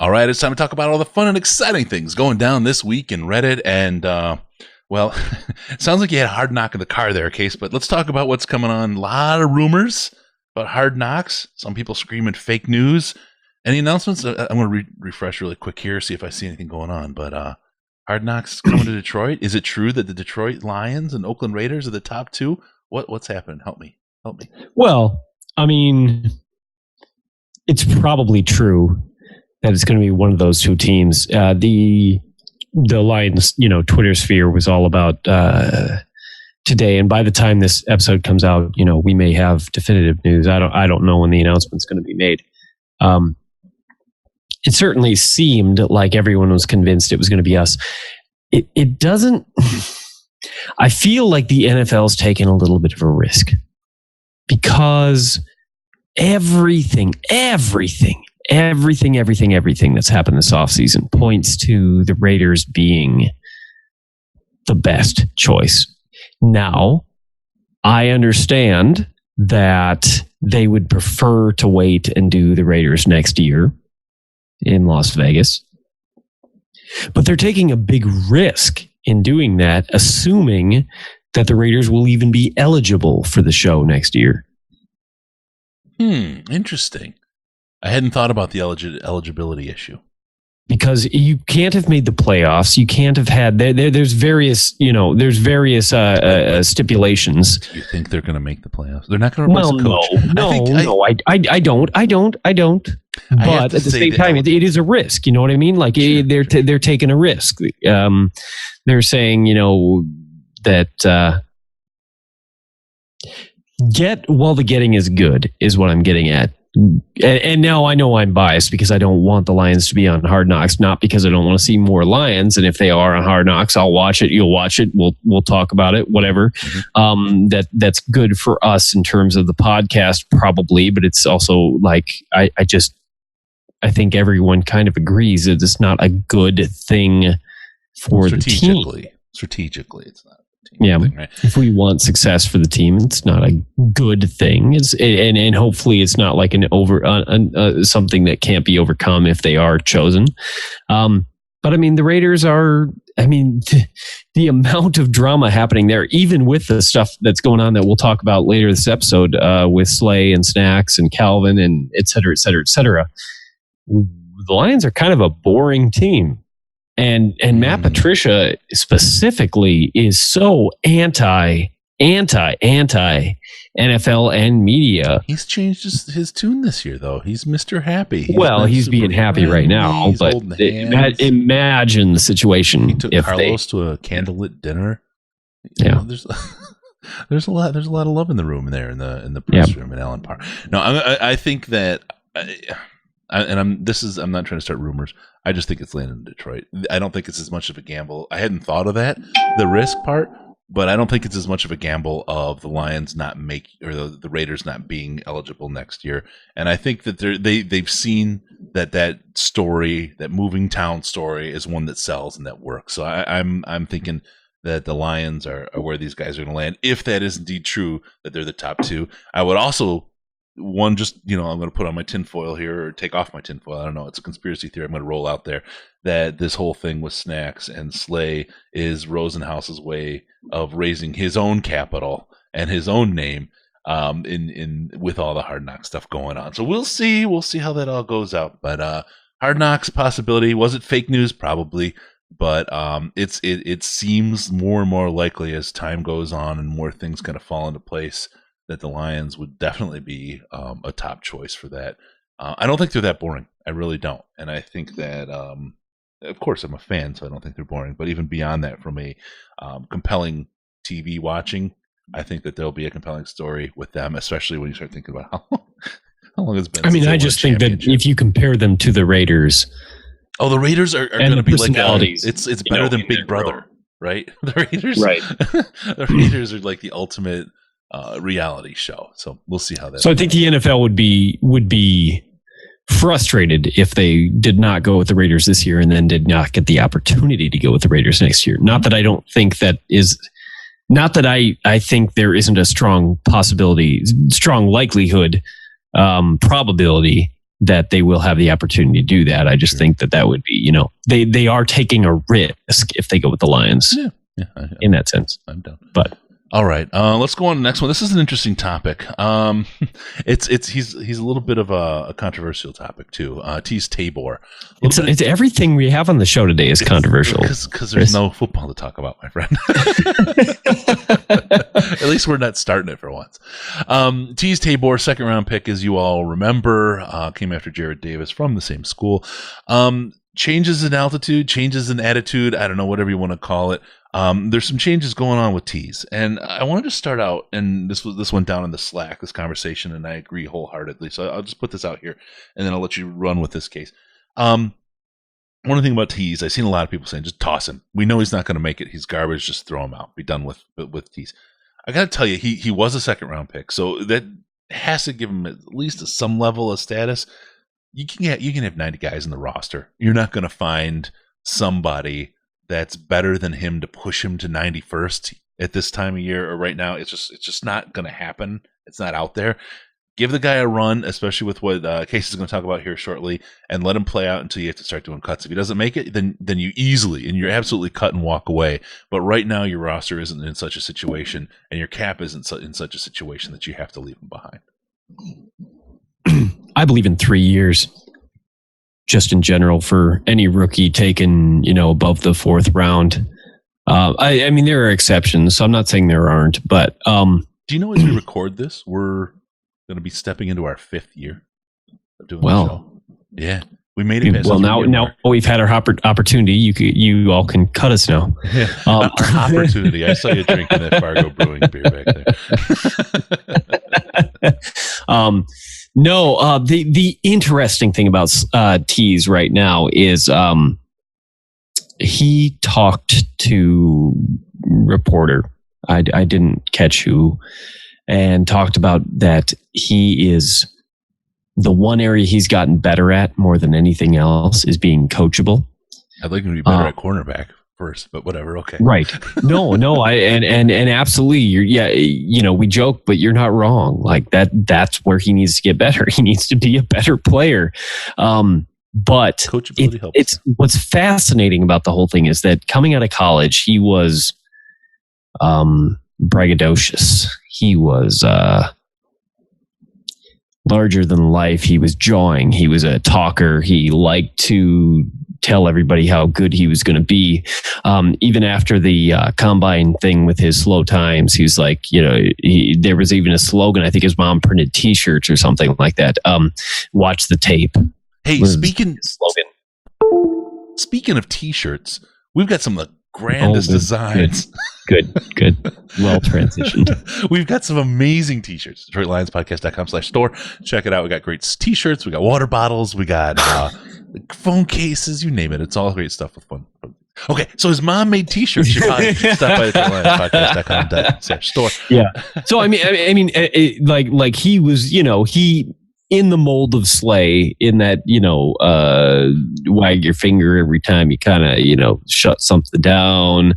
All right, it's time to talk about all the fun and exciting things going down this week in Reddit. And, well, it sounds like you had a hard knock in the car there, Case, but let's talk about what's coming on. A lot of rumors about hard knocks. Some people screaming fake news. Any announcements? I'm going to refresh really quick here, see if I see anything going on. But hard knocks coming to Detroit. Is it true that the Detroit Lions and Oakland Raiders are the top two? What's happening? Help me. Well, I mean, it's probably true that it's going to be one of those two teams. The Lions, Twitter sphere was all about today, and by the time this episode comes out, we may have definitive news. I don't know when the announcement's going to be made. It certainly seemed like everyone was convinced it was going to be us. It doesn't. I feel like the NFL's taken a little bit of a risk because everything that's happened this offseason points to the Raiders being the best choice. Now, I understand that they would prefer to wait and do the Raiders next year in Las Vegas. But they're taking a big risk in doing that, assuming that the Raiders will even be eligible for the show next year. Interesting. I hadn't thought about the eligibility issue. Because you can't have made the playoffs. You can't have had there's various stipulations. Do you think they're going to make the playoffs? They're not going to replace the coach. I don't. But at the same time, it is a risk. You know what I mean? Like they're taking a risk. They're saying that get while the getting is good is what I'm getting at. And now I know I'm biased because I don't want the Lions to be on Hard Knocks, not because I don't want to see more Lions. And if they are on Hard Knocks, I'll watch it. You'll watch it. We'll talk about it. Whatever. That's good for us in terms of the podcast, probably. But it's also like I think everyone kind of agrees that it's not a good thing for the team. Strategically, it's not. Yeah, thing, right? If we want success for the team, it's not a good thing. And hopefully it's not like something that can't be overcome if they are chosen. But I mean, the Raiders are. I mean, the amount of drama happening there, even with the stuff that's going on that we'll talk about later this episode with Slay and Snacks and Calvin and et cetera, et cetera, et cetera. The Lions are kind of a boring team. And Matt Patricia specifically is so anti NFL and media. He's changed his tune this year, though. He's Mr. Happy. He's being happy right now. But imagine the situation. He took Carlos to a candlelit dinner. There's a lot of love in the room there in the press room in Allen Park. No, I think that. I'm not trying to start rumors. I just think it's landing in Detroit. I don't think it's as much of a gamble. I hadn't thought of that, the risk part, but I don't think it's as much of a gamble of the Lions not or the Raiders not being eligible next year. And I think that they've seen that story, that moving town story, is one that sells and that works. So I'm thinking that the Lions are where these guys are going to land. If that is indeed true, that they're the top two, I would also. I'm going to put on my tinfoil here or take off my tinfoil. I don't know. It's a conspiracy theory I'm going to roll out there that this whole thing with Snacks and Slay is Rosenhaus's way of raising his own capital and his own name in with all the Hard Knocks stuff going on. So we'll see. We'll see how that all goes out. But Hard Knocks possibility. Was it fake news? Probably. But it seems more and more likely as time goes on and more things kind of fall into place that the Lions would definitely be a top choice for that. I don't think they're that boring. I really don't. And I think that, of course, I'm a fan, so I don't think they're boring. But even beyond that, from a compelling TV watching, I think that there'll be a compelling story with them, especially when you start thinking about how long it's been. I mean, I just think that if you compare them to the Raiders. Oh, the Raiders are going to be like it's better than Big Brother, right? The Raiders, right? The Raiders are like the ultimate reality show. So we'll see how that. So I think the NFL would be frustrated if they did not go with the Raiders this year and then did not get the opportunity to go with the Raiders next year. Not that I don't think that is. Not that I think there isn't a strong possibility, strong likelihood, probability that they will have the opportunity to do that. I just think that would be, they are taking a risk if they go with the Lions. Yeah, in that sense. I'm down. But all right, let's go on to the next one. This is an interesting topic. He's a little bit of a controversial topic too. Teez Tabor. It's everything we have on the show today is controversial because there's no football to talk about, my friend. At least we're not starting it for once. Teez Tabor, second round pick, as you all remember, came after Jared Davis from the same school. Changes in altitude, changes in attitude. I don't know, whatever you want to call it. There's some changes going on with Teez, and I wanted to start out, and this went down in the Slack, this conversation, and I agree wholeheartedly. So I'll just put this out here, and then I'll let you run with this case. One thing about Teez, I've seen a lot of people saying, just toss him. We know he's not going to make it. He's garbage. Just throw him out. Be done with Teez. I got to tell you, he was a second round pick, so that has to give him at least some level of status. You can have 90 guys in the roster. You're not going to find somebody that's better than him to push him to 91st at this time of year or right now. It's just not going to happen. It's not out there. Give the guy a run, especially with what Casey is going to talk about here shortly, and let him play out until you have to start doing cuts. If he doesn't make it, then you easily, and you're absolutely cut and walk away. But right now, your roster isn't in such a situation, and your cap isn't in such a situation that you have to leave him behind. I believe in 3 years, just in general, for any rookie taken, above the fourth round. I mean, there are exceptions, so I'm not saying there aren't, but do you know as we record this, we're going to be stepping into our 5th year of doing the show. Yeah, we made it. Well, now we've had our opportunity. You all can cut us now. Yeah. Our opportunity. I saw you drinking that Fargo Brewing beer back there. No, the interesting thing about Teez right now is he talked to reporter. I didn't catch who, and talked about that he is the one area he's gotten better at more than anything else is being coachable. I'd like him to be better at cornerback first, but whatever. Okay. Right. No, and absolutely. We joke, but you're not wrong. Like that's where he needs to get better. He needs to be a better player. But coachability helps. It's what's fascinating about the whole thing is that coming out of college, he was braggadocious. He was larger than life. He was jawing. He was a talker. He liked to tell everybody how good he was going to be. Even after the combine thing with his slow times, he was like, there was even a slogan. I think his mom printed T-shirts or something like that. Watch the tape. Hey, speaking of T-shirts, we've got some of the grandest designs. Good. Well transitioned. We've got some amazing T-shirts. DetroitLionsPodcast.com/store. Check it out. We got great T-shirts. We got water bottles. We got phone cases. You name it. It's all great stuff with fun. Okay, so his mom made T-shirts. You probably stop by DetroitLionsPodcast.com/store. Yeah. So I mean, like he was, he in the mold of Slay, in that, wag your finger every time you kind of, shut something down,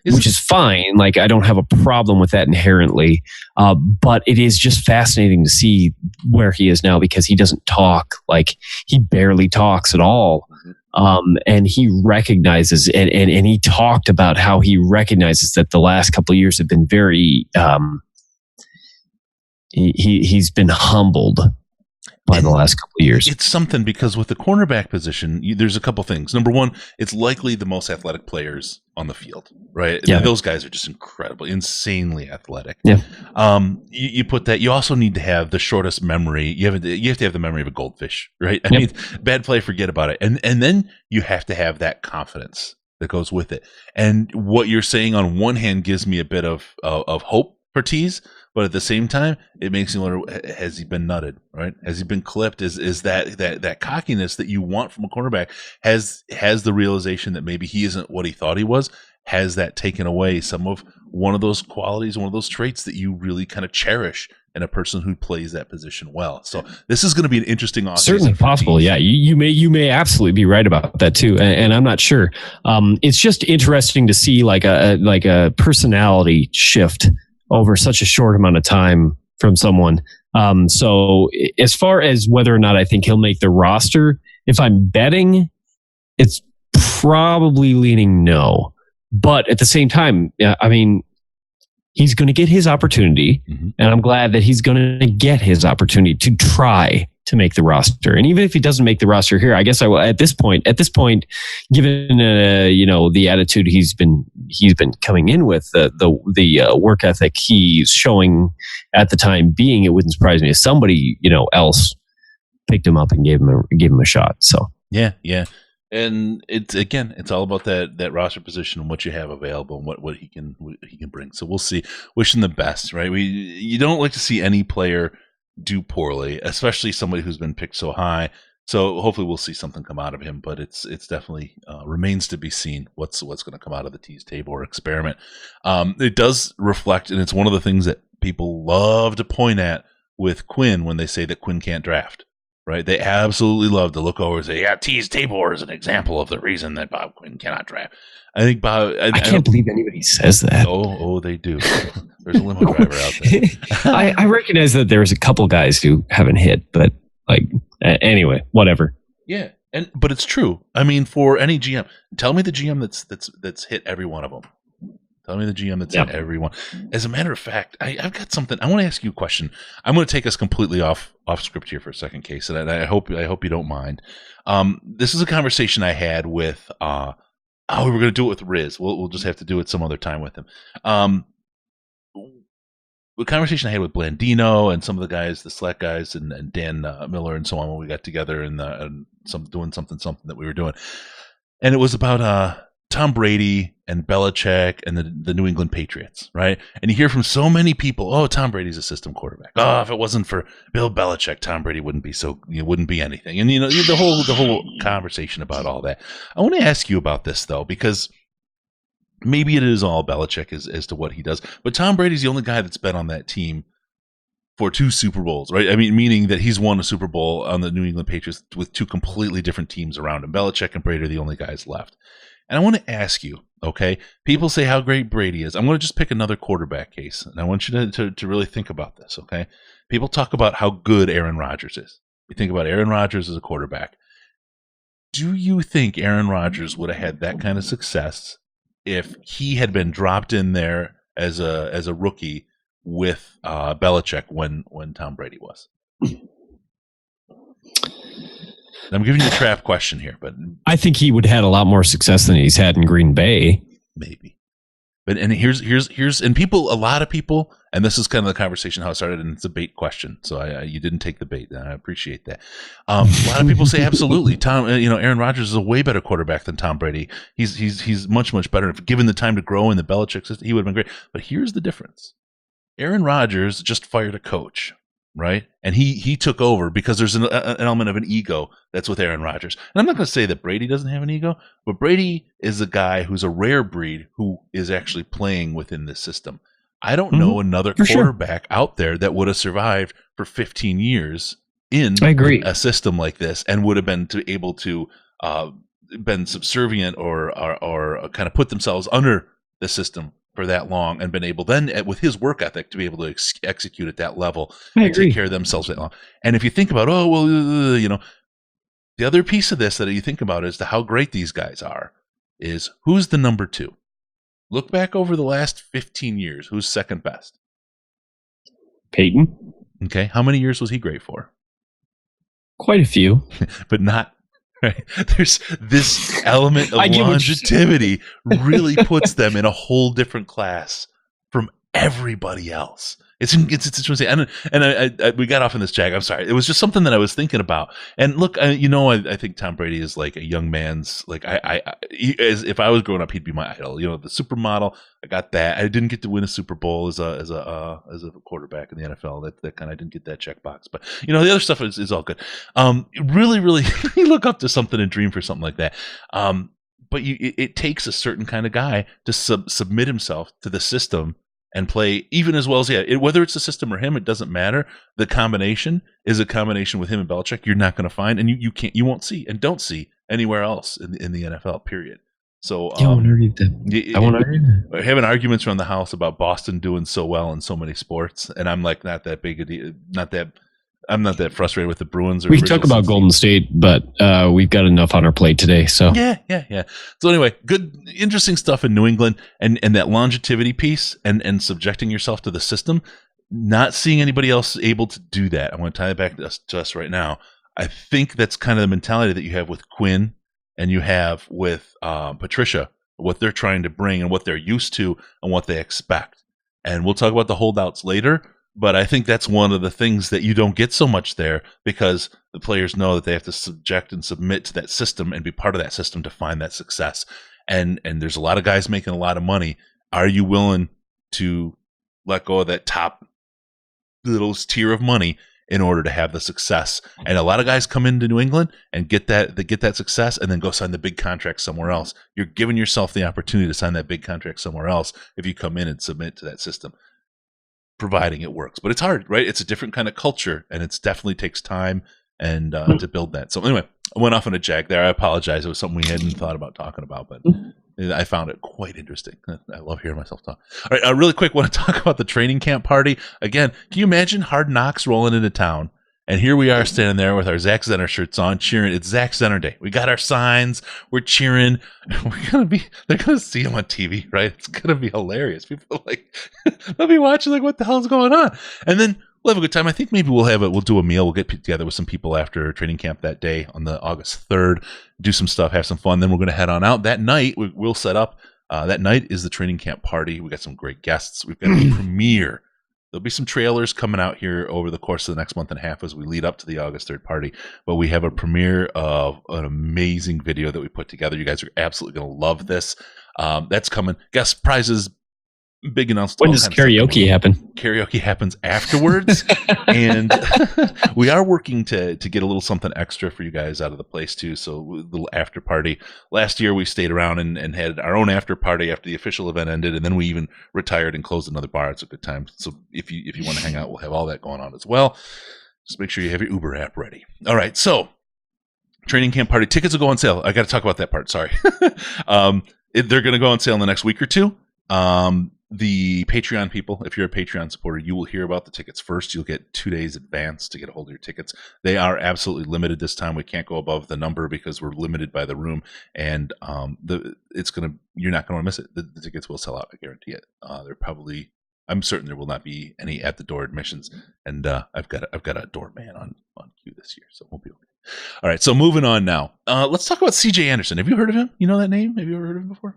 which is fine. Like, I don't have a problem with that inherently. But it is just fascinating to see where he is now, because he doesn't talk. Like, he barely talks at all. And he recognizes, and he talked about how he recognizes that the last couple of years have been very, he's been humbled by the last couple of years. It's something, because with the cornerback position, there's a couple things. Number one, it's likely the most athletic players on the field, right? Yeah. Those guys are just incredible, insanely athletic. Yeah. You put that. You also need to have the shortest memory. You have to have the memory of a goldfish, right? I mean, bad play, forget about it. And then you have to have that confidence that goes with it. And what you're saying on one hand gives me a bit of hope for Teez. But at the same time, it makes me wonder: has he been nutted? Right? Has he been clipped? Is that cockiness that you want from a cornerback? Has the realization that maybe he isn't what he thought he was? Has that taken away some of one of those qualities, one of those traits that you really kind of cherish in a person who plays that position well? So this is going to be an interesting offseason. Certainly possible. Yeah, you may absolutely be right about that too. And I'm not sure. It's just interesting to see like a personality shift over such a short amount of time from someone. So as far as whether or not I think he'll make the roster, if I'm betting, it's probably leaning no. But at the same time, I mean, he's going to get his opportunity, and I'm glad that he's going to get his opportunity to try to make the roster. And even if he doesn't make the roster here, I guess I will at this point, given the attitude he's been coming in with, the work ethic he's showing at the time being, it wouldn't surprise me if somebody else picked him up and gave him a shot. So yeah. And it's all about that roster position and what you have available and what he can bring. So we'll see. Wish him the best, right? You don't like to see any player do poorly, especially somebody who's been picked so high. So hopefully we'll see something come out of him. But it's definitely remains to be seen what's going to come out of the Teez Tabor experiment. It does reflect, and it's one of the things that people love to point at with Quinn when they say that Quinn can't draft. Right, they absolutely love to look over and say, "Yeah, Teez Tabor is an example of the reason that Bob Quinn cannot draft." I think Bob. I can't believe anybody says that. Oh, they do. There's a limo driver out there. I recognize that there's a couple guys who haven't hit, but anyway, whatever. Yeah, but it's true. I mean, for any GM, tell me the GM that's hit every one of them. Tell me the GM that's hit every one. As a matter of fact, I've got something. I want to ask you a question. I'm going to take us completely off script here for a second, Case, and I hope you don't mind. This is a conversation I had with. We were going to do it with Riz. We'll just have to do it some other time with him. The conversation I had with Blandino and some of the guys, the Slack guys, and Dan Miller and so on when we got together and doing something that we were doing, and it was about Tom Brady and Belichick and the New England Patriots, right? And you hear from so many people, "Oh, Tom Brady's a system quarterback. Oh, if it wasn't for Bill Belichick, Tom Brady wouldn't be anything." And the whole conversation about all that. I want to ask you about this though, because maybe it is all Belichick as to what he does, but Tom Brady's the only guy that's been on that team for 2 Super Bowls, right? I mean, meaning that he's won a Super Bowl on the New England Patriots with 2 completely different teams around him. Belichick and Brady are the only guys left. And I want to ask you, okay, people say how great Brady is. I'm going to just pick another quarterback Case, and I want you to really think about this, okay? People talk about how good Aaron Rodgers is. You think about Aaron Rodgers as a quarterback. Do you think Aaron Rodgers would have had that kind of success if he had been dropped in there as a rookie with Belichick when Tom Brady was? I'm giving you a trap question here, but I think he would have had a lot more success than he's had in Green Bay. Maybe. But here's and people, a lot of people, and this is kind of the conversation how it started, and it's a bait question. So you didn't take the bait, and I appreciate that. A lot of people say absolutely, Aaron Rodgers is a way better quarterback than Tom Brady. He's much better. If given the time to grow in the Belichick system, he would have been great. But here's the difference: Aaron Rodgers just fired a coach. Right, and he took over because there's an element of an ego that's with Aaron Rodgers. And I'm not going to say that Brady doesn't have an ego, but Brady is a guy who's a rare breed who is actually playing within this system. I don't know another quarterback out there that would have survived for 15 years in a system like this and would have been able to been subservient or kind of put themselves under the system for that long and been able then with his work ethic to be able to execute at that level and take care of themselves that long. And if you think about, the other piece of this that you think about as to how great these guys are is who's the number 2? Look back over the last 15 years. Who's second best? Peyton. Okay. How many years was he great for? Quite a few. But not. Right. There's this element of longevity really puts them in a whole different class from everybody else. It's interesting, and we got off on this jag. I'm sorry. It was just something that I was thinking about. And look, I think Tom Brady is like a young man's if I was growing up, he'd be my idol. The supermodel. I got that. I didn't get to win a Super Bowl as a quarterback in the NFL. That kind of didn't get that checkbox. But the other stuff is all good. Really, really, you look up to something and dream for something like that. But it takes a certain kind of guy to submit himself to the system and play even as well as whether it's the system or him, it doesn't matter. The combination is a combination with him and Belichick you're not going to find, and you won't see and don't see anywhere else in the NFL. Period. So I won't argue that. We're having arguments around the house about Boston doing so well in so many sports, and I'm like not that big a deal. I'm not that frustrated with the Bruins. We can talk about Golden State, but we've got enough on our plate today. So yeah. So anyway, good, interesting stuff in New England, and that longevity piece, and subjecting yourself to the system. Not seeing anybody else able to do that. I want to tie it back to us right now. I think that's kind of the mentality that you have with Quinn and you have with Patricia, what they're trying to bring and what they're used to and what they expect. And we'll talk about the holdouts later. But I think that's one of the things that you don't get so much there, because the players know that they have to subject and submit to that system and be part of that system to find that success. And there's a lot of guys making a lot of money. Are you willing to let go of that top little tier of money in order to have the success? And a lot of guys come into New England and get that success and then go sign the big contract somewhere else. You're giving yourself the opportunity to sign that big contract somewhere else if you come in and submit to that system, providing it works. But it's hard, right? It's a different kind of culture, and it definitely takes time and to build that. So anyway, I went off on a jag there. I apologize. It was something we hadn't thought about talking about, but I found it quite interesting. I love hearing myself talk. All right, really quick, want to talk about the training camp party. Again, can you imagine Hard Knocks rolling into town? And here we are standing there with our Zach Zenner shirts on, cheering. It's Zach Zenner Day. We got our signs. We're cheering. They're gonna see him on TV, right? It's gonna be hilarious. People they'll be watching what the hell's going on? And then we'll have a good time. I think maybe we'll do a meal. We'll get together with some people after training camp that day on the August 3rd, do some stuff, have some fun. Then we're gonna head on out. That night we'll set up. That night is the training camp party. We got some great guests. We've got a premiere. There'll be some trailers coming out here over the course of the next month and a half as we lead up to the August 3rd party. But we have a premiere of an amazing video that we put together. You guys are absolutely going to love this. That's coming. Guest prizes, big announcement. When does karaoke happen? Karaoke happens afterwards. And we are working to get a little something extra for you guys out of the place too. So a little after party. Last year we stayed around and had our own after party after the official event ended, and then we even retired and closed another bar. It's a good time. So if you want to hang out, we'll have all that going on as well. Just make sure you have your Uber app ready. All right, so training camp party tickets will go on sale. I got to talk about that part. Sorry. They're going to go on sale in the next week or two. The Patreon people, if you're a Patreon supporter, you will hear about the tickets first. You'll get 2 days advance to get a hold of your tickets. They are absolutely limited this time. We can't go above the number because we're limited by the room, and you're not going to miss it. The tickets will sell out. I guarantee it. I'm certain there will not be any at the door admissions, and I've got a doorman on cue this year, so we'll be okay. All right, so moving on now. Let's talk about C.J. Anderson. Have you heard of him? You know that name? Have you ever heard of him before?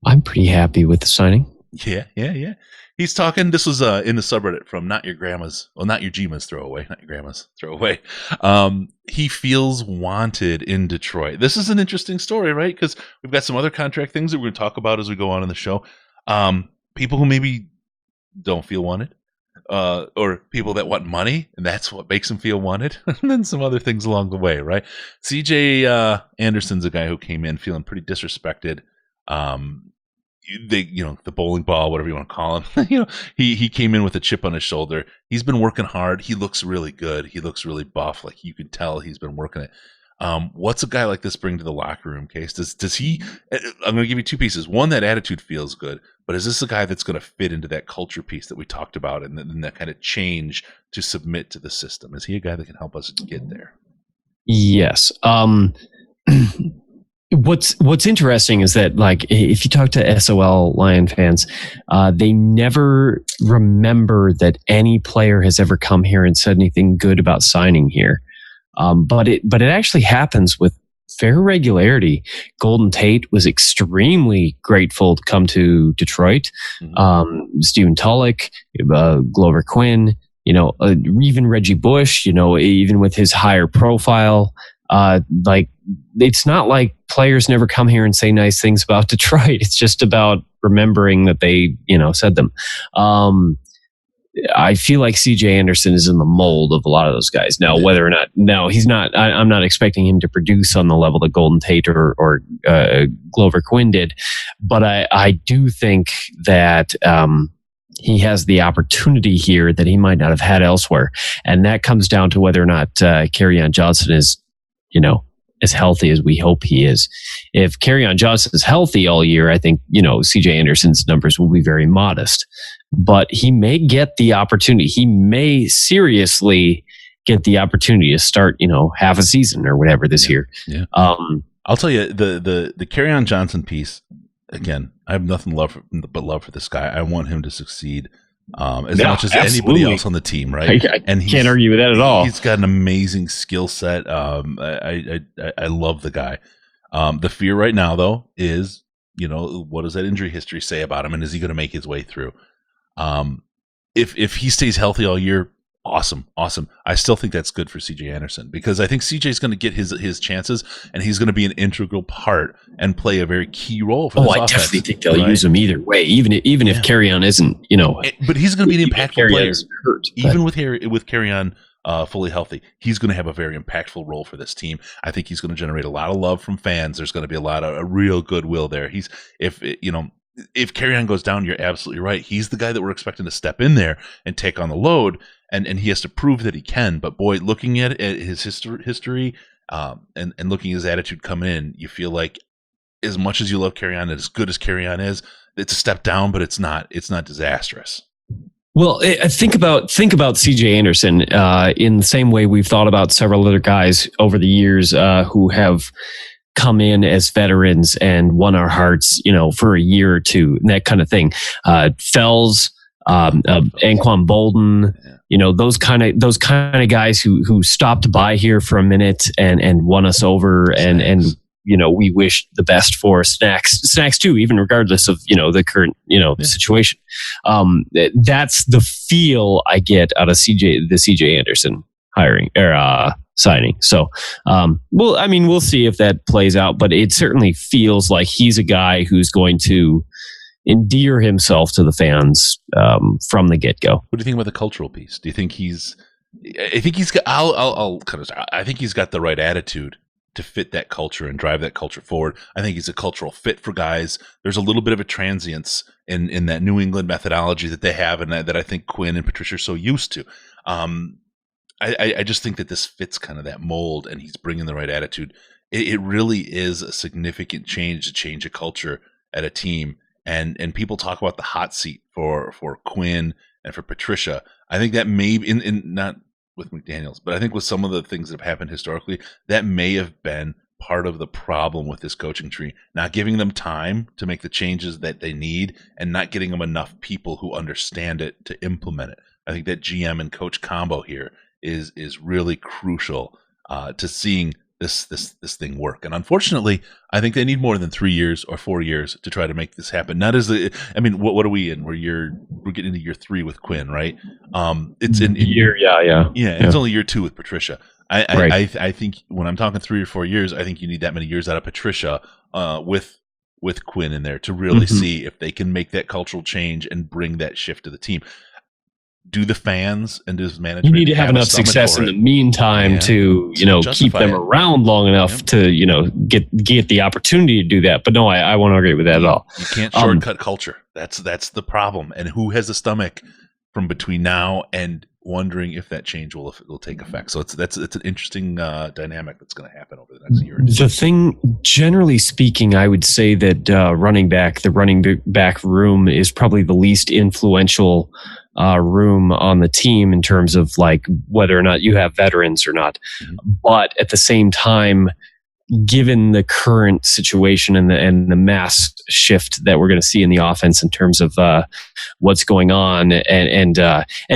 I'm pretty happy with the signing. Yeah. He's talking. This was in the subreddit from Not Your Gma's Throwaway. Not Your Grandma's Throwaway. He feels wanted in Detroit. This is an interesting story, right? Because we've got some other contract things that we're going to talk about as we go on in the show. People who maybe don't feel wanted, or people that want money, and that's what makes them feel wanted. And then some other things along the way, right? CJ Anderson's a guy who came in feeling pretty disrespected. The bowling ball, whatever you want to call him. He came in with a chip on his shoulder. He's been working hard. He looks really good. He looks really buff. Like you can tell he's been working it. What's a guy like this bring to the locker room, Case? Does he? I'm going to give you two pieces. One, that attitude feels good, but is this a guy that's going to fit into that culture piece that we talked about and that kind of change to submit to the system? Is he a guy that can help us get there? Yes. What's interesting is that, like, if you talk to SOL Lion fans, they never remember that any player has ever come here and said anything good about signing here. But it actually happens with fair regularity. Golden Tate was extremely grateful to come to Detroit. Stephen Tulloch, Glover Quinn, even Reggie Bush, even with his higher profile, it's not like players never come here and say nice things about Detroit. It's just about remembering that they, said them. I feel like CJ Anderson is in the mold of a lot of those guys. Now, whether or not, he's not. I'm not expecting him to produce on the level that Golden Tate or Glover Quinn did, but I do think that he has the opportunity here that he might not have had elsewhere, and that comes down to whether or not Kerryon Johnson is, as healthy as we hope he is. If Kerryon Johnson is healthy all year, I think, CJ Anderson's numbers will be very modest. But he may get the opportunity. He may seriously get the opportunity to start, half a season or whatever this year. Yeah. I'll tell you, the Kerryon Johnson piece, again, I have nothing but love for this guy. I want him to succeed as much as anybody else on the team, right? I can't argue with that at all. He's got an amazing skill set. I love the guy. The fear right now, though, is, what does that injury history say about him, and is he going to make his way through? If he stays healthy all year, awesome. I still think that's good for CJ Anderson, because I think CJ is going to get his chances, and he's going to be an integral part and play a very key role for this offense. Definitely think they'll use him either way, even if Kerryon isn't, But he's going to be an impactful player. Hurt, even with Kerryon fully healthy, he's going to have a very impactful role for this team. I think he's going to generate a lot of love from fans. There's going to be a lot of a real goodwill there. If Kerryon goes down, you're absolutely right. He's the guy that we're expecting to step in there and take on the load, and he has to prove that he can. But boy, looking at his history and looking at his attitude coming in, you feel like, as much as you love Kerryon, as good as Kerryon is, it's a step down, but it's not disastrous. Well, think about CJ Anderson in the same way we've thought about several other guys over the years who have come in as veterans and won our hearts, for a year or two, and that kind of thing. Fells, Anquan Bolden, those kind of guys who stopped by here for a minute and won us over, and we wish the best for Snacks too, even regardless of the current situation. That's the feel I get out of the CJ Anderson hiring or signing. So, we'll see if that plays out, but it certainly feels like he's a guy who's going to endear himself to the fans from the get-go. What do you think about the cultural piece? Do you think I think he's got the right attitude to fit that culture and drive that culture forward. I think he's a cultural fit for guys. There's a little bit of a transience in that New England methodology that they have, and that I think Quinn and Patricia are so used to. I just think that this fits kind of that mold, and he's bringing the right attitude. It really is a significant change of culture at a team. And people talk about the hot seat for Quinn and for Patricia. I think that may in not with McDaniels, but I think with some of the things that have happened historically, that may have been part of the problem with this coaching tree, not giving them time to make the changes that they need, and not getting them enough people who understand it to implement it. I think that GM and coach combo here is really crucial to seeing this thing work. And unfortunately, I think they need more than 3 years or 4 years to try to make this happen. What are we in? We're getting into year 3 with Quinn, right? It's in year, yeah. It's only year 2 with Patricia. I think when I'm talking 3 or 4 years, I think you need that many years out of Patricia with Quinn in there to really see if they can make that cultural change and bring that shift to the team. Do the fans and does management? You need to have enough success in the meantime to keep them around long enough to get the opportunity to do that. But no, I won't agree with that at all. You can't shortcut culture. That's the problem. And who has the stomach from between now and wondering if that change will take effect? So it's an interesting dynamic that's going to happen over the next year or two. The thing, generally speaking, I would say that the running back room is probably the least influential room on the team in terms of like whether or not you have veterans or not. But at the same time, given the current situation and the mass shift that we're going to see in the offense in terms of what's going on, and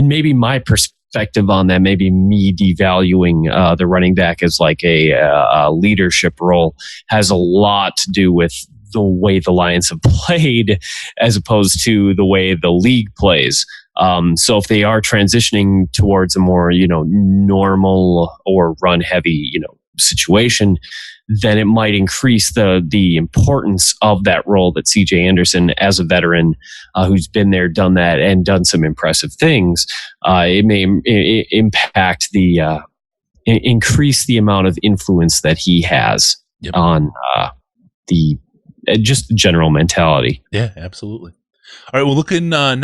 maybe my perspective on that, maybe me devaluing the running back as like a leadership role, has a lot to do with the way the Lions have played as opposed to the way the league plays. So if they are transitioning towards a more, normal or run heavy, situation, then it might increase the importance of that role that CJ Anderson, as a veteran who's been there, done that, and done some impressive things. It may impact increase the amount of influence that he has on the general mentality. Yeah, absolutely. All right, well, looking now,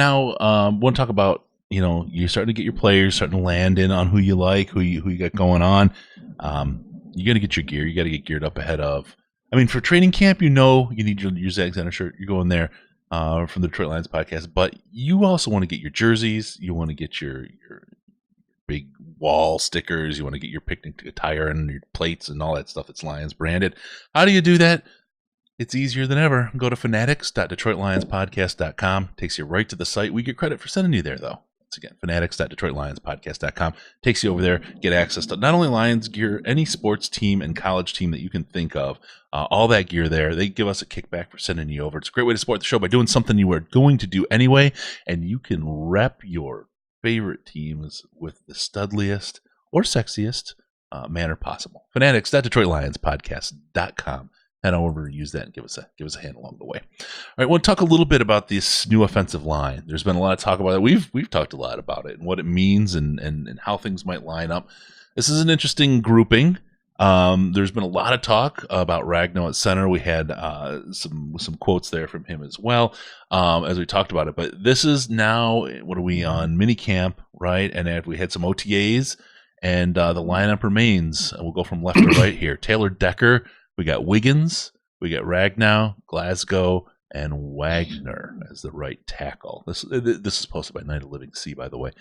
want to talk about, you're starting to get your players starting to land in on who you like, who you got going on. You got to get your gear. You got to get geared up ahead of. I mean, for training camp, you need your Zags undershirt. You're going there from the Detroit Lions podcast, but you also want to get your jerseys. You want to get your big wall stickers. You want to get your picnic attire and your plates and all that stuff that's Lions branded. How do you do that? It's easier than ever. Go to fanatics.detroitlionspodcast.com. Takes you right to the site. We get credit for sending you there, though. Once again, fanatics.detroitlionspodcast.com. Takes you over there. Get access to not only Lions gear, any sports team and college team that you can think of. All that gear there. They give us a kickback for sending you over. It's a great way to support the show by doing something you were going to do anyway, and you can rep your favorite teams with the studliest or sexiest manner possible. Fanatics.detroitlionspodcast.com. Head over and use that and give us a hand along the way. All right, I want to talk a little bit about this new offensive line. There's been a lot of talk about it. We've talked a lot about it and what it means and how things might line up. This is an interesting grouping. There's been a lot of talk about Ragnow at center. We had some quotes there from him as well as we talked about it. But this is now, what are we on, mini camp, right? And we had some OTAs, and the lineup remains. We'll go from left to right here. Taylor Decker. We got Wiggins, we got Ragnow, Glasgow, and Wagner as the right tackle. This is posted by Night of Living Sea, by the way.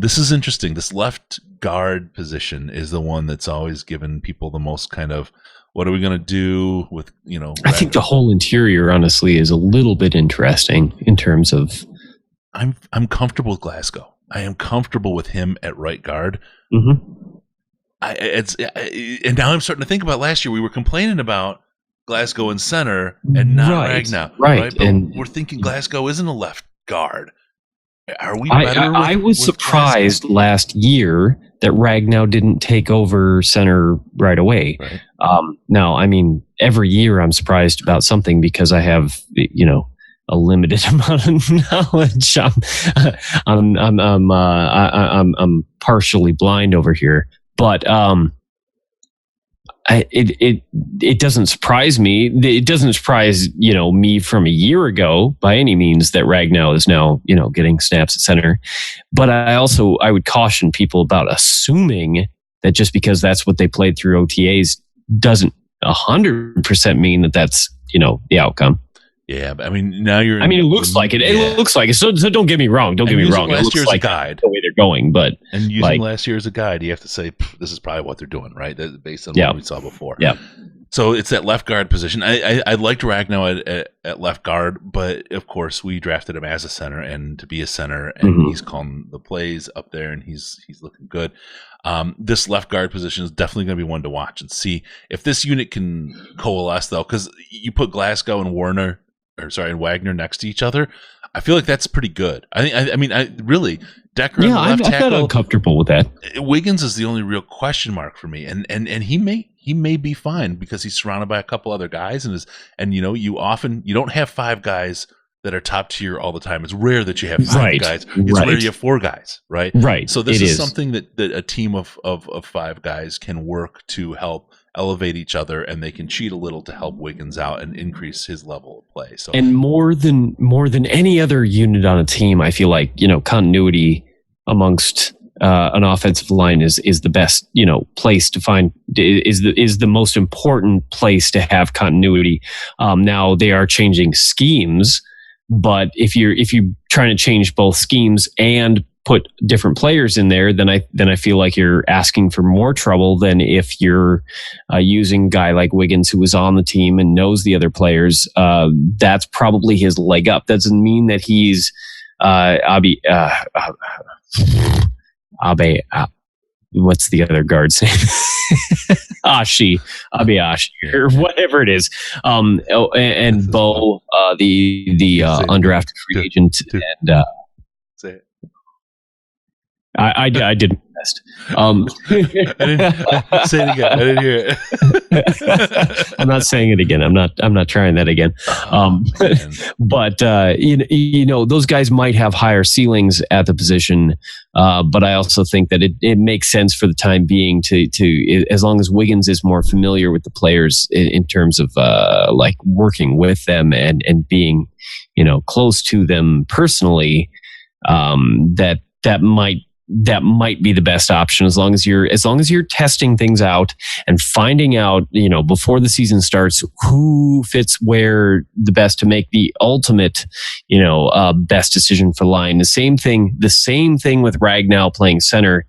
This is interesting. This left guard position is the one that's always given people the most kind of, what are we going to do with, I think the whole interior, honestly, is a little bit interesting in terms of... I'm comfortable with Glasgow. I am comfortable with him at right guard. Mm-hmm. And now I'm starting to think about last year. We were complaining about Glasgow in center and not Ragnow, right? But and we're thinking Glasgow isn't a left guard. Are we better? I was surprised last year that Ragnow didn't take over center right away. Right. Now, I mean, every year I'm surprised about something because I have, a limited amount of knowledge. I'm partially blind over here. But it doesn't surprise me. It doesn't surprise me from a year ago by any means that Ragnow is now getting snaps at center. But I would caution people about assuming that just because that's what they played through OTAs doesn't 100% mean that that's the outcome. Yeah, but I mean, now you're... it looks like it. It looks like it. So don't get me wrong. Don't get me wrong. Last it looks year's like a guide. The way they're going, but... And using last year as a guide, you have to say, this is probably what they're doing, right? Based on what we saw before. Yeah. So it's that left guard position. I liked Ragnow at left guard, but of course we drafted him as a center and to be a center, and he's calling the plays up there, and he's looking good. This left guard position is definitely going to be one to watch and see if this unit can coalesce, though, because you put Glasgow and Wagner next to each other. I feel like that's pretty good. I mean, really, Decker on the left tackle. I'm not uncomfortable with that. Wiggins is the only real question mark for me, and he may be fine because he's surrounded by a couple other guys, and you don't have five guys that are top tier all the time. It's rare that you have five guys. It's rare you have four guys, right? Right. So this is something that a team of five guys can work to help elevate each other, and they can cheat a little to help Wiggins out and increase his level of play. So, and more than any other unit on a team, I feel like continuity amongst an offensive line is the best place to find, is the most important place to have continuity. Now they are changing schemes, but if you're trying to change both schemes and put different players in there, then I feel like you're asking for more trouble than if you're using a guy like Wiggins, who was on the team and knows the other players. That's probably his leg up. That doesn't mean that he's what's the other guard's name? Abe Ashi, or whatever it is. And Bo, the undrafted free agent, and say it. I did my best. I didn't say it again. I didn't hear it. I'm not saying it again. I'm not trying that again. But those guys might have higher ceilings at the position. But I also think that it makes sense for the time being to as long as Wiggins is more familiar with the players in terms of working with them and being close to them personally, that might that might be the best option as long as you're testing things out and finding out, before the season starts, who fits where the best to make the ultimate, best decision for the line. The same thing with Ragnow playing center.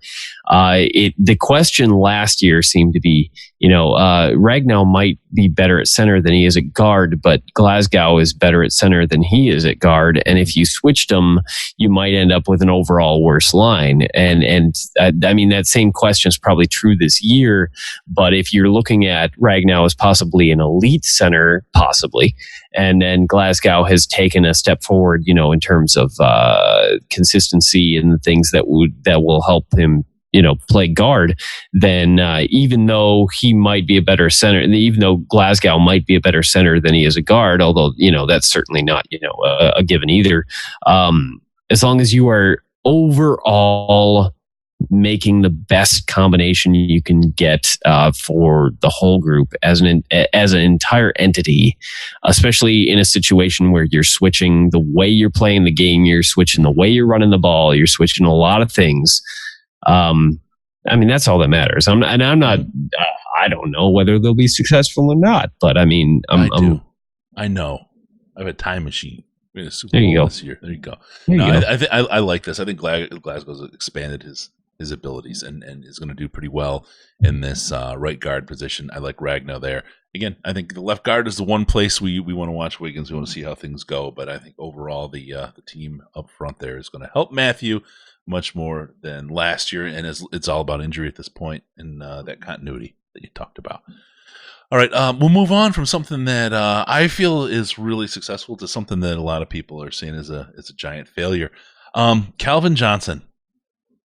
The question last year seemed to be, Ragnow might be better at center than he is at guard, but Glasgow is better at center than he is at guard. And if you switched them, you might end up with an overall worse line. And I mean, that same question is probably true this year. But if you're looking at Ragnow as possibly an elite center, possibly, and then Glasgow has taken a step forward, in terms of consistency and the things that will help him, play guard, then even though he might be a better center, and even though Glasgow might be a better center than he is a guard, although, that's certainly not, a given either. As long as you are overall making the best combination you can get for the whole group as an entire entity, especially in a situation where you're switching the way you're playing the game, you're switching the way you're running the ball, you're switching a lot of things. I mean, that's all that matters. I don't know whether they'll be successful or not, but I mean, I know. I have a time machine. We're in a Super There you Bowl go. this year. There you go. There you go. I like this. I think Glasgow's expanded his abilities and is going to do pretty well in this right guard position. I like Ragnow there. Again, I think the left guard is the one place we want to watch Wiggins. We want to see how things go, but I think overall the team up front there is going to help Matthew much more than last year, and it's all about injury at this point and that continuity that you talked about. All right, we'll move on from something that I feel is really successful to something that a lot of people are seeing as a giant failure. Calvin Johnson,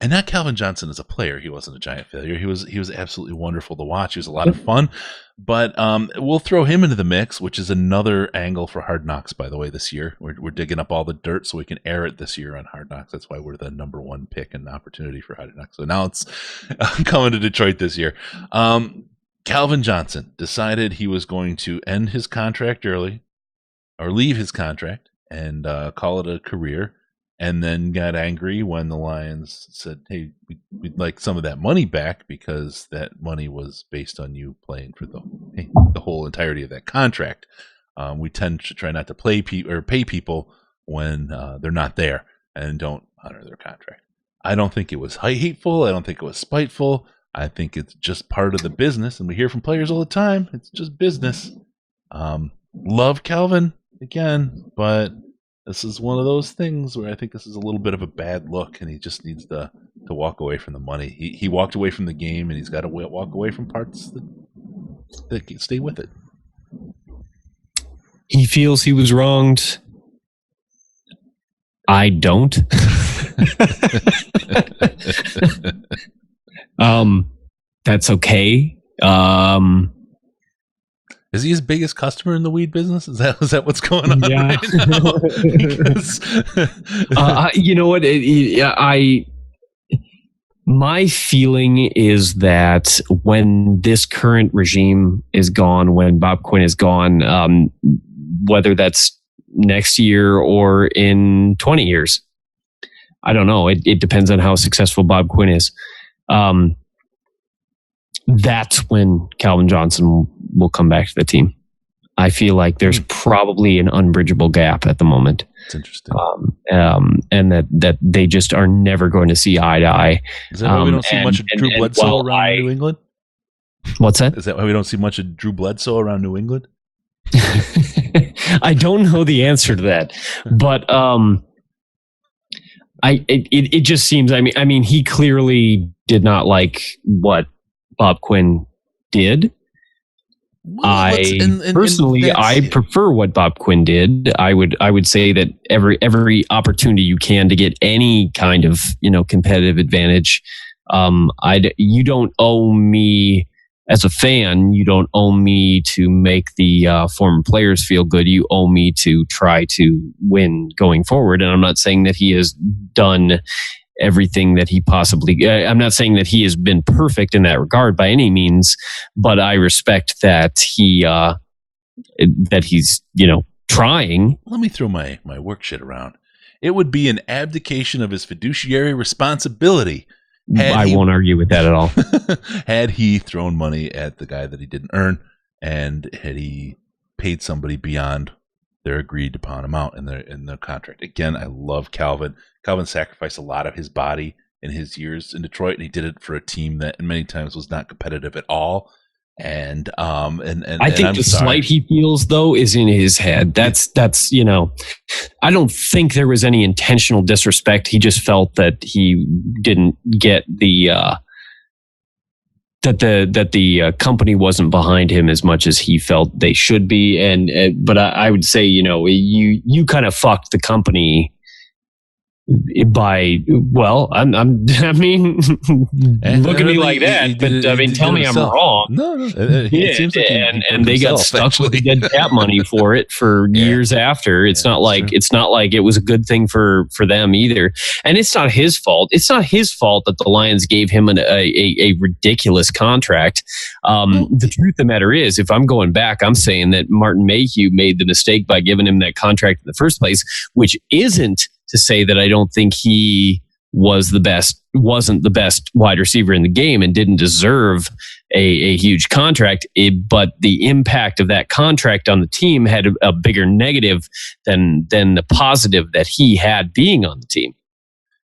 and not Calvin Johnson as a player. He wasn't a giant failure. He was absolutely wonderful to watch. He was a lot of fun, but we'll throw him into the mix, which is another angle for Hard Knocks. By the way, this year we're digging up all the dirt so we can air it this year on Hard Knocks. That's why we're the number one pick and opportunity for Hard Knocks. So now it's coming to Detroit this year. Calvin Johnson decided he was going to end his contract early or leave his contract and call it a career, and then got angry when the Lions said, hey, we'd like some of that money back because that money was based on you playing for the whole entirety of that contract. We tend to try not to pay people when they're not there and don't honor their contract. I don't think it was hateful. I don't think it was spiteful. I think it's just part of the business, and we hear from players all the time. It's just business. Love Calvin again, but this is one of those things where I think this is a little bit of a bad look, and he just needs to walk away from the money. He walked away from the game, and he's got to walk away from parts that can stay with it. He feels he was wronged. I don't. That's okay. Is he his biggest customer in the weed business? Is that what's going on Yeah. right now? Because You know what? My feeling is that when this current regime is gone, when Bob Quinn is gone, whether that's next year or in 20 years, I don't know. It depends on how successful Bob Quinn is. That's when Calvin Johnson will come back to the team. I feel like there's probably an unbridgeable gap at the moment. It's interesting. And that they just are never going to see eye to eye. Is that why we don't see much of Drew Bledsoe around New England? What's that? Is that why we don't see much of Drew Bledsoe around New England? I don't know the answer to that, but it just seems. I mean, he clearly did not like what Bob Quinn did. Well, Personally, I prefer what Bob Quinn did. I would say that every opportunity you can to get any kind of competitive advantage, you don't owe me as a fan. You don't owe me to make the former players feel good. You owe me to try to win going forward. And I'm not saying that he has done everything that he possibly. I'm not saying that he has been perfect in that regard by any means, but I respect that he's trying. Let me throw my work shit around. It would be an abdication of his fiduciary responsibility. I won't argue with that at all. Had he thrown money at the guy that he didn't earn, and had he paid somebody beyond their agreed upon amount in their contract. Again, I love Calvin. Calvin sacrificed a lot of his body in his years in Detroit, and he did it for a team that many times was not competitive at all. And I think the slight he feels though is in his head. That's I don't think there was any intentional disrespect. He just felt that he didn't get the that the company wasn't behind him as much as he felt they should be. But I would say, you kind of fucked the company by, well, I mean, look at me like that, but I mean, tell me I'm wrong. No, it seems like and they got stuck with the dead cap money for it for years after. It's not like it was a good thing for them either. And it's not his fault. It's not his fault that the Lions gave him a ridiculous contract. The truth of the matter is, if I'm going back, I'm saying that Martin Mayhew made the mistake by giving him that contract in the first place, which isn't to say that I don't think he wasn't the best wide receiver in the game and didn't deserve a huge contract. But the impact of that contract on the team had a bigger negative than the positive that he had being on the team.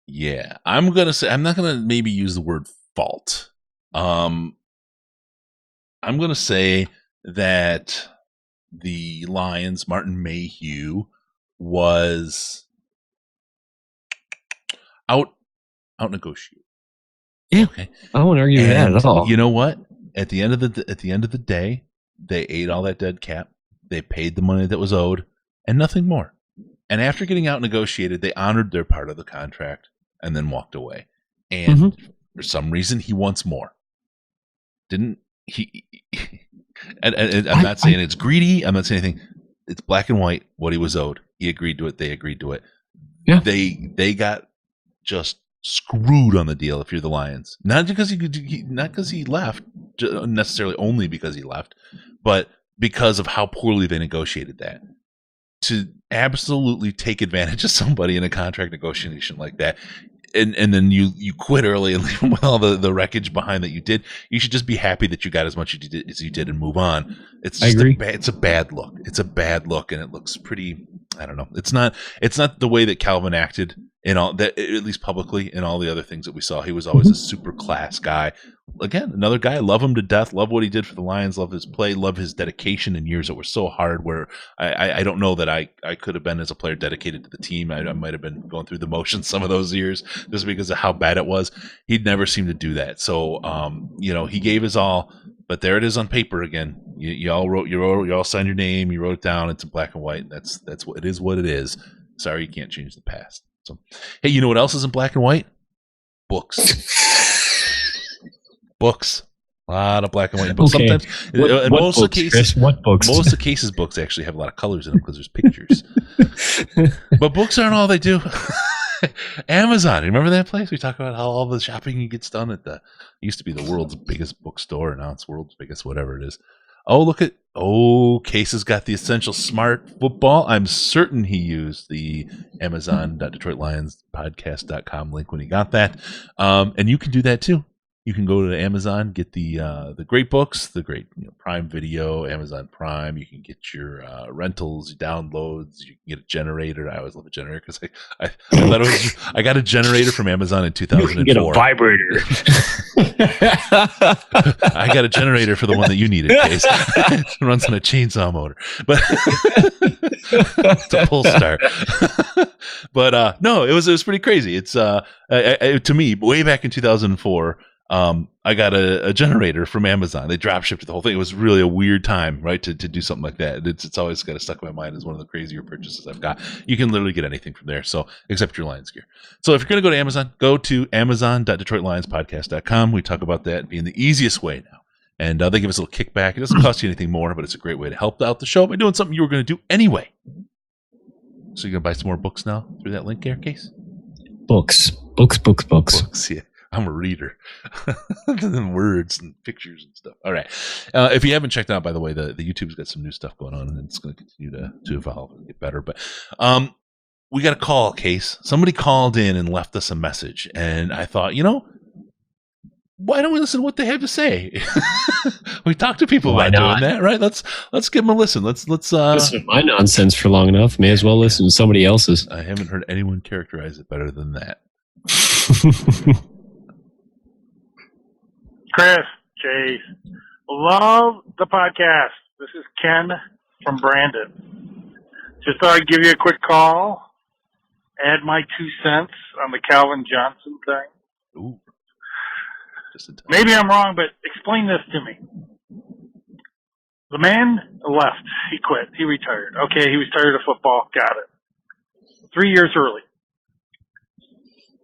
Yeah, I'm not going to maybe use the word fault. I'm going to say that the Lions, Martin Mayhew, was out negotiate. Yeah, okay. I won't argue with that at all. You know what? At the end of the day, they ate all that dead cap. They paid the money that was owed, and nothing more. And after getting out negotiated, they honored their part of the contract and then walked away. And for some reason, he wants more. Didn't he? And I'm not saying it's greedy. I'm not saying anything. It's black and white what he was owed. He agreed to it. They agreed to it. Yeah. They got just screwed on the deal. If you're the Lions, not because he left, necessarily only because he left, but because of how poorly they negotiated that. To absolutely take advantage of somebody in a contract negotiation like that, and then you quit early and leave them with all the wreckage behind that you did. You should just be happy that you got as much as you did and move on. It's just it's a bad look. It's a bad look, and it looks pretty. I don't know. It's not the way that Calvin acted in all that, at least publicly, in all the other things that we saw. He was always a super class guy. Again, another guy. Love him to death. Love what he did for the Lions. Love his play. Love his dedication in years that were so hard. Where I don't know that I could have been as a player dedicated to the team. I might have been going through the motions some of those years just because of how bad it was. He'd never seemed to do that. So he gave his all. But there it is on paper again. You all signed your name. You wrote it down. It's in black and white. And that's what it is. What it is. Sorry, you can't change the past. So, hey, you know what else is in black and white? Books. Books. A lot of black and white books. Okay. Sometimes, in most of the cases, what books? Most of the cases, books actually have a lot of colors in them because there's pictures. But books aren't all they do. Amazon. Remember that place? We talk about how all the shopping gets done at it used to be the world's biggest bookstore, and now it's world's biggest whatever it is. Case has got the Essential Smart Football. I'm certain he used the Amazon.DetroitLionsPodcast.com link when he got that. And you can do that too. You can go to Amazon, get the great books, the great Prime Video, Amazon Prime. You can get your rentals, your downloads. You can get a generator. I always love a generator because I thought I got a generator from Amazon in 2004. You can get a vibrator. I got a generator for the one that you needed, Case. It runs on a chainsaw motor, but it's a pull start. But no, it was pretty crazy. It's to me, way back in 2004. I got a generator from Amazon. They drop shipped the whole thing. It was really a weird time, right, to do something like that. It's always got stuck in my mind as one of the crazier purchases I've got. You can literally get anything from there, so except your Lions gear. So if you're going to go to Amazon, go to Amazon.DetroitLionsPodcast.com. We talk about that being the easiest way now. And they give us a little kickback. It doesn't cost you anything more, but it's a great way to help out the show by doing something you were going to do anyway. So you're going to buy some more books now through that link there, Case? Books, yeah. I'm a reader. And words and pictures and stuff. All right. If you haven't checked out, by the way, the YouTube's got some new stuff going on, and it's going to continue to evolve and get better. But we got a call case. Somebody called in and left us a message, and I thought, why don't we listen to what they have to say? We talk to people about doing that, right? Let's give them a listen. Let's listen to my nonsense for long enough. May as well listen to somebody else's. I haven't heard anyone characterize it better than that. Chris, Chase, love the podcast. This is Ken from Brandon. Just thought I'd give you a quick call, add my 2 cents on the Calvin Johnson thing. Ooh. Maybe I'm wrong, but explain this to me. The man left. He quit. He retired. Okay, he was tired of football. Got it. 3 years early.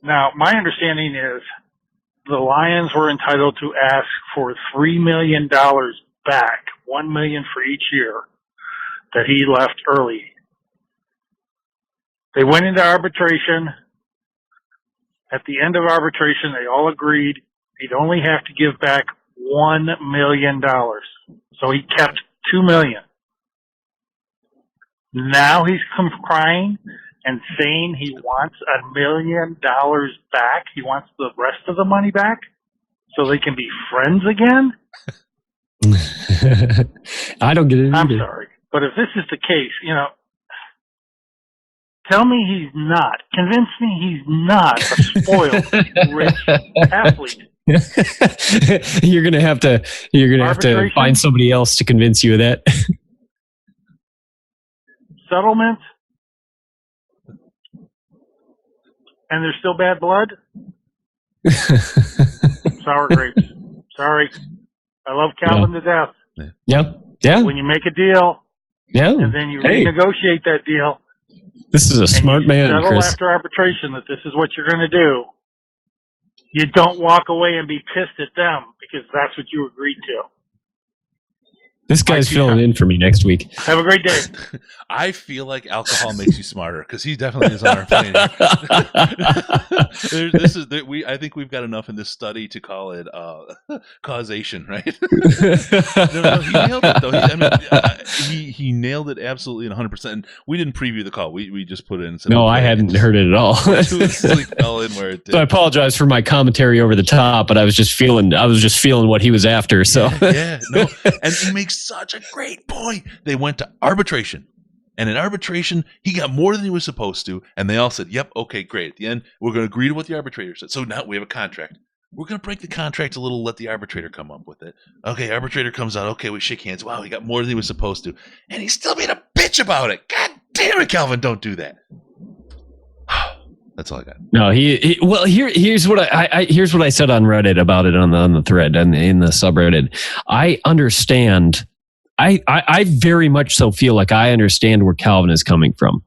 Now, my understanding is the Lions were entitled to ask for $3 million back, $1 million for each year that he left early. They went into arbitration. At the end of arbitration, they all agreed he'd only have to give back $1 million. So he kept $2 million. Now he's come crying and saying he wants $1 million back. He wants the rest of the money back so they can be friends again. I don't get it either. I'm sorry. But if this is the case, tell me he's not. Convince me he's not a spoiled, rich athlete. You're gonna have to find somebody else to convince you of that. Settlement, and there's still bad blood. Sour grapes. Sorry, I love Calvin to death. Yeah. When you make a deal, and then you renegotiate that deal. This is a smart man, settle Chris. After arbitration that this is what you're going to do. You don't walk away and be pissed at them because that's what you agreed to. This guy's filling in for me next week. Have a great day. I feel like alcohol makes you smarter because he definitely is on our plane. I think we've got enough in this study to call it causation, right? No, he nailed it though. He nailed it absolutely 100%. We didn't preview the call. We just put it in. And said, no, I hadn't heard it at all. Fell in where it did. So I apologize for my commentary over the top, but I was just feeling what he was after. So no, and he makes such a great point. They went to arbitration, and in arbitration, he got more than he was supposed to, and they all said, "Yep, okay, great." At the end, we're going to agree to what the arbitrator said. So now we have a contract. We're going to break the contract a little, let the arbitrator come up with it. Okay, arbitrator comes out. Okay, we shake hands. Wow, he got more than he was supposed to, and he still made a bitch about it. God damn it, Calvin, don't do that. That's all I got. No, here's what I said on Reddit about it on the thread and in the subreddit. I understand. I very much so feel like I understand where Calvin is coming from.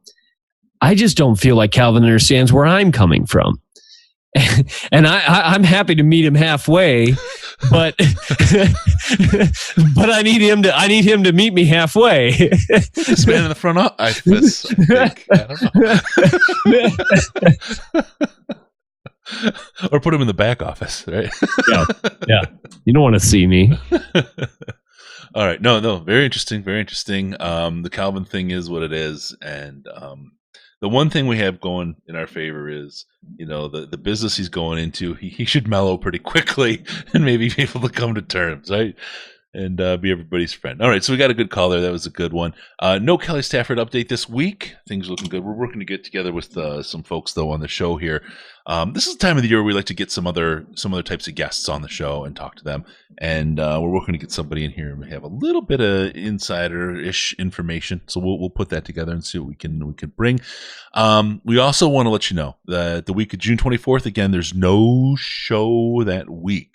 I just don't feel like Calvin understands where I'm coming from. And I'm happy to meet him halfway, but but I need him to meet me halfway. This man in the front office, I don't know. Or put him in the back office, right? Yeah. You don't want to see me. All right. No. Very interesting. Very interesting. The Calvin thing is what it is. And the one thing we have going in our favor is, the business he's going into, he should mellow pretty quickly and maybe be able to come to terms, right? And be everybody's friend. All right, so we got a good call there. That was a good one. No Kelly Stafford update this week. Things are looking good. We're working to get together with some folks, though, on the show here. This is the time of the year where we like to get some other types of guests on the show and talk to them. And we're working to get somebody in here and have a little bit of insider-ish information. So we'll put that together and see what we can bring. We also want to let you know that the week of June 24th, again, there's no show that week.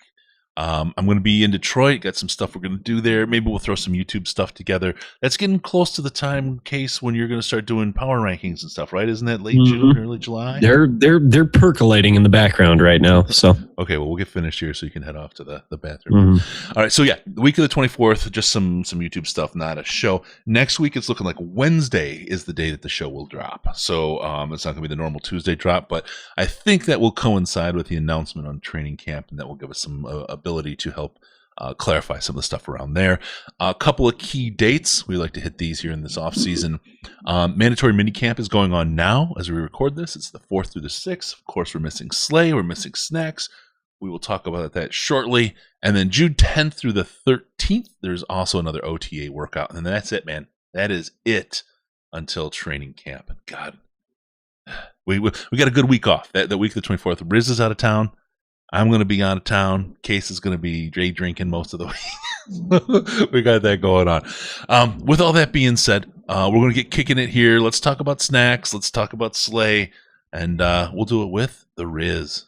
I'm going to be in Detroit. Got some stuff we're going to do there. Maybe we'll throw some YouTube stuff together. That's getting close to the time case when you're going to start doing power rankings and stuff, right? Isn't that late June, early July? They're percolating in the background right now. So okay, well, we'll get finished here so you can head off to the bathroom. All right, so yeah, the week of the 24th, just some YouTube stuff, not a show. Next week, it's looking like Wednesday is the day that the show will drop. So it's not going to be the normal Tuesday drop, but I think that will coincide with the announcement on training camp, and that will give us some ability to help clarify some of the stuff around there. A couple of key dates. We like to hit these here in this off season. Mandatory minicamp is going on now as we record this. It's the 4th through the 6th. Of course, we're missing Slay. We're missing Snacks. We will talk about that shortly. And then June 10th through the 13th, there's also another OTA workout. And then that's it, man. That is it until training camp. God, we got a good week off. That week of the 24th, Riz is out of town. I'm going to be out of town. Case is going to be drinking most of the week. We got that going on. With all that being said, we're going to get kicking it here. Let's talk about Snacks. Let's talk about Slay. And we'll do it with the Riz.